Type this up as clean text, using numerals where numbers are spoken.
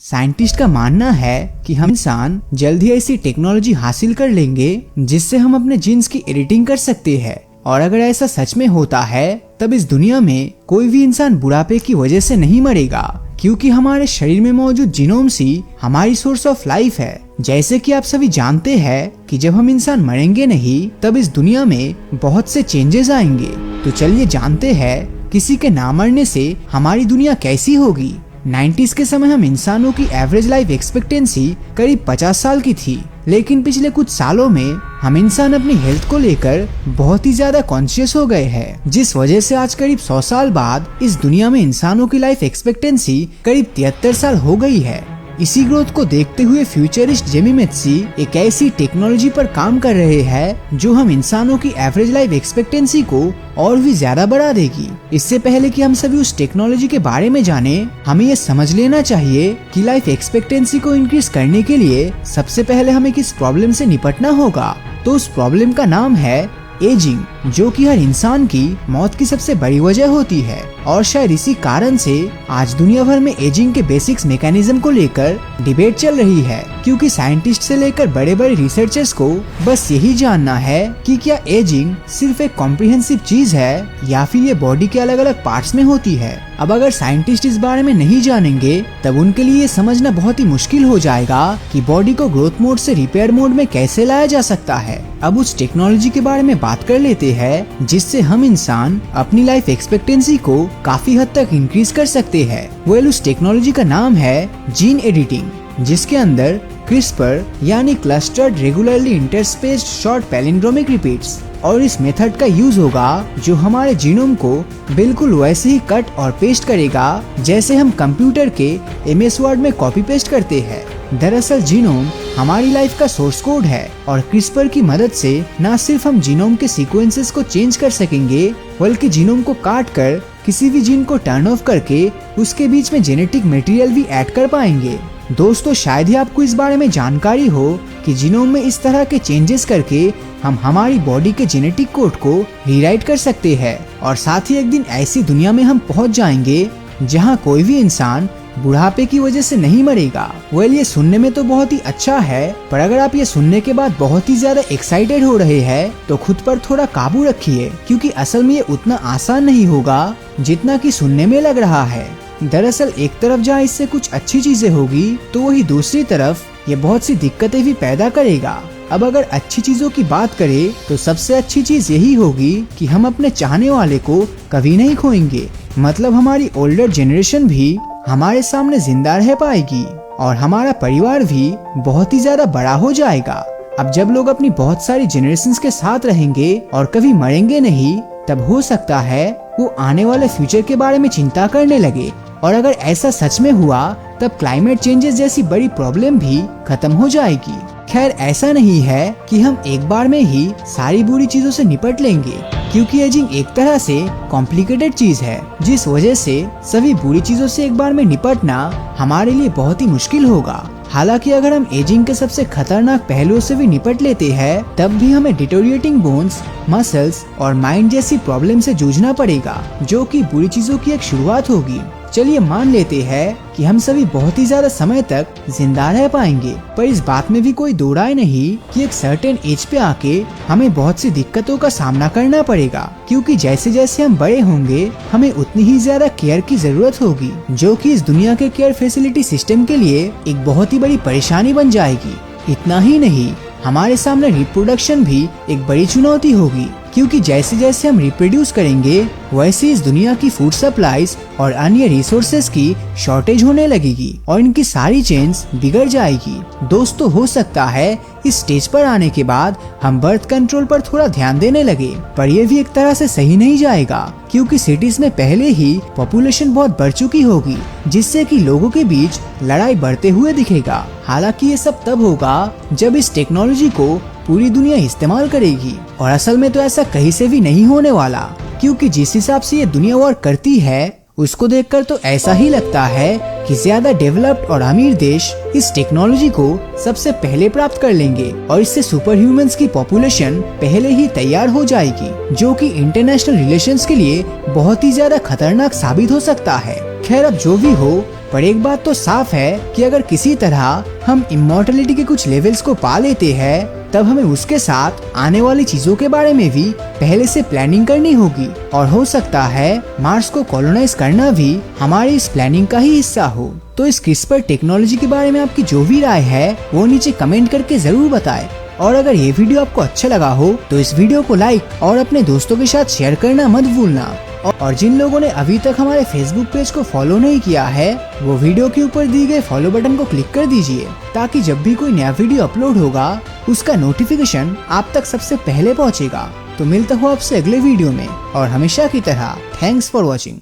Scientist का मानना है कि हम इंसान जल्द ही ऐसी टेक्नोलॉजी हासिल कर लेंगे जिससे हम अपने जीन्स की एडिटिंग कर सकते हैं। और अगर ऐसा सच में होता है तब इस दुनिया में कोई भी इंसान बुढ़ापे की वजह से नहीं मरेगा, क्योंकि हमारे शरीर में मौजूद जीनोम्स ही हमारी सोर्स ऑफ लाइफ है। जैसे कि आप सभी जानते हैं कि जब हम इंसान मरेंगे नहीं तब इस दुनिया में बहुत से चेंजेस आएंगे। तो चलिए जानते हैं किसी के ना मरने से हमारी दुनिया कैसी होगी। 90s के समय हम इंसानों की एवरेज लाइफ एक्सपेक्टेंसी करीब 50 साल की थी, लेकिन पिछले कुछ सालों में हम इंसान अपनी हेल्थ को लेकर बहुत ही ज्यादा कॉन्शियस हो गए हैं, जिस वजह से आज करीब 100 साल बाद इस दुनिया में इंसानों की लाइफ एक्सपेक्टेंसी करीब 73 साल हो गई है। इसी ग्रोथ को देखते हुए फ्यूचरिस्ट जेमी मैथ्सी एक ऐसी टेक्नोलॉजी पर काम कर रहे हैं जो हम इंसानों की एवरेज लाइफ एक्सपेक्टेंसी को और भी ज्यादा बढ़ा देगी। इससे पहले कि हम सभी उस टेक्नोलॉजी के बारे में जाने, हमें ये समझ लेना चाहिए कि लाइफ एक्सपेक्टेंसी को इंक्रीज करने के लिए सबसे पहले हमें किस प्रॉब्लम से निपटना होगा। तो उस प्रॉब्लम का नाम है एजिंग, जो कि हर इंसान की मौत की सबसे बड़ी वजह होती है। और शायद इसी कारण से आज दुनिया भर में एजिंग के बेसिक्स मैकेनिज्म को लेकर डिबेट चल रही है, क्योंकि साइंटिस्ट से लेकर बड़े बड़े रिसर्चर्स को बस यही जानना है कि क्या एजिंग सिर्फ एक कॉम्प्रिहेंसिव चीज है या फिर ये बॉडी के अलग अलग पार्ट्स में होती है। अब अगर साइंटिस्ट इस बारे में नहीं जानेंगे तब उनके लिए ये समझना बहुत ही मुश्किल हो जाएगा कि बॉडी को ग्रोथ मोड से रिपेयर मोड में कैसे लाया जा सकता है। अब उस टेक्नोलॉजी के बारे में बात कर लेते हैं जिससे हम इंसान अपनी लाइफ एक्सपेक्टेंसी को काफी हद तक इंक्रीज कर सकते हैं। उस टेक्नोलॉजी का नाम है जीन एडिटिंग, जिसके अंदर क्रिस्पर यानी clustered regularly interspaced short palindromic repeats और इस मेथड का यूज होगा जो हमारे जीनोम को बिल्कुल वैसे ही कट और पेस्ट करेगा जैसे हम कंप्यूटर के MS वर्ड में कॉपी पेस्ट करते हैं। दरअसल जीनोम हमारी लाइफ का सोर्स कोड है और क्रिस्पर की मदद से न सिर्फ हम जीनोम के सीक्वेंसेस को चेंज कर सकेंगे, बल्कि जीनोम को काट कर किसी भी जीन को टर्न ऑफ करके उसके बीच में जेनेटिक मटेरियल भी ऐड कर पाएंगे। दोस्तों, शायद ही आपको इस बारे में जानकारी हो कि जीनोम में इस तरह के चेंजेस करके हम हमारी बॉडी के जेनेटिक कोड को रीराइट कर सकते हैं और साथ ही एक दिन ऐसी दुनिया में हम पहुंच जाएंगे जहां कोई भी इंसान बुढ़ापे की वजह से नहीं मरेगा। ये सुनने में तो बहुत ही अच्छा है, पर अगर आप ये सुनने के बाद बहुत ही ज्यादा एक्साइटेड हो रहे हैं तो खुद पर थोड़ा काबू रखिए, क्योंकि असल में ये उतना आसान नहीं होगा जितना कि सुनने में लग रहा है। दरअसल एक तरफ जहाँ इससे कुछ अच्छी चीजें होगी तो वही दूसरी तरफ ये बहुत सी दिक्कतें भी पैदा करेगा। अब अगर अच्छी चीजों की बात करें तो सबसे अच्छी चीज यही होगी कि हम अपने चाहने वाले को कभी नहीं खोएंगे। मतलब हमारी ओल्डर जेनरेशन भी हमारे सामने जिंदा रह पाएगी और हमारा परिवार भी बहुत ही ज्यादा बड़ा हो जाएगा। अब जब लोग अपनी बहुत सारी जेनरेशंस के साथ रहेंगे और कभी मरेंगे नहीं, तब हो सकता है वो आने वाले फ्यूचर के बारे में चिंता करने लगे। और अगर ऐसा सच में हुआ तब क्लाइमेट चेंजेस जैसी बड़ी प्रॉब्लम भी खत्म हो जाएगी। खैर, ऐसा नहीं है कि हम एक बार में ही सारी बुरी चीजों से निपट लेंगे, क्योंकि एजिंग एक तरह से कॉम्प्लिकेटेड चीज है, जिस वजह से सभी बुरी चीजों से एक बार में निपटना हमारे लिए बहुत ही मुश्किल होगा। हालांकि अगर हम एजिंग के सबसे खतरनाक पहलुओं से भी निपट लेते हैं तब भी हमें डिटोरिएटिंग बोन्स, मसल्स और माइंड जैसी प्रॉब्लम से जूझना पड़ेगा, जो कि बुरी चीजों की एक शुरुआत होगी। चलिए मान लेते हैं कि हम सभी बहुत ही ज्यादा समय तक जिंदा रह पाएंगे, पर इस बात में भी कोई दो राय नहीं कि एक सर्टेन एज पे आके हमें बहुत सी दिक्कतों का सामना करना पड़ेगा, क्योंकि जैसे जैसे हम बड़े होंगे हमें उतनी ही ज्यादा केयर की जरूरत होगी, जो कि इस दुनिया के केयर फैसिलिटी सिस्टम के लिए एक बहुत ही बड़ी परेशानी बन जाएगी। इतना ही नहीं, हमारे सामने रिप्रोडक्शन भी एक बड़ी चुनौती होगी, क्योंकि जैसे जैसे हम रिप्रोड्यूस करेंगे वैसे इस दुनिया की फूड सप्लाईज और अन्य रिसोर्सेज की शॉर्टेज होने लगेगी और इनकी सारी चेन्स बिगड़ जाएगी। दोस्तों, हो सकता है इस स्टेज पर आने के बाद हम बर्थ कंट्रोल पर थोड़ा ध्यान देने लगे, पर यह भी एक तरह से सही नहीं जाएगा, क्योंकि सिटीज में पहले ही पॉपुलेशन बहुत बढ़ चुकी होगी, जिससे कि लोगों के बीच लड़ाई बढ़ते हुए दिखेगा। हालांकि ये सब तब होगा जब इस टेक्नोलॉजी को पूरी दुनिया इस्तेमाल करेगी, और असल में तो ऐसा कहीं से भी नहीं होने वाला, क्योंकि जिस हिसाब से ये दुनिया वर्क करती है उसको देखकर तो ऐसा ही लगता है कि ज्यादा डेवलप्ड और अमीर देश इस टेक्नोलॉजी को सबसे पहले प्राप्त कर लेंगे और इससे सुपर ह्यूमंस की पॉपुलेशन पहले ही तैयार हो जाएगी, जो कि इंटरनेशनल रिलेशंस के लिए बहुत ही ज्यादा खतरनाक साबित हो सकता है। खैर, अब जो भी हो, पर एक बात तो साफ है कि अगर किसी तरह हम इमॉर्टलिटी के कुछ लेवल्स को पा लेते हैं, तब हमें उसके साथ आने वाली चीजों के बारे में भी पहले से प्लानिंग करनी होगी, और हो सकता है मार्स को कॉलोनाइज करना भी हमारी इस प्लानिंग का ही हिस्सा हो। तो इस क्रिस्पर टेक्नोलॉजी के बारे में आपकी जो भी राय है वो नीचे कमेंट करके जरूर बताएं। और अगर ये वीडियो आपको अच्छा लगा हो तो इस वीडियो को लाइक और अपने दोस्तों के साथ शेयर करना मत भूलना। और जिन लोगों ने अभी तक हमारे फेसबुक पेज को फॉलो नहीं किया है, वो वीडियो के ऊपर दिए गए फॉलो बटन को क्लिक कर दीजिए, ताकि जब भी कोई नया वीडियो अपलोड होगा उसका नोटिफिकेशन आप तक सबसे पहले पहुंचेगा। तो मिलता हूँ आपसे अगले वीडियो में, और हमेशा की तरह थैंक्स फॉर वॉचिंग।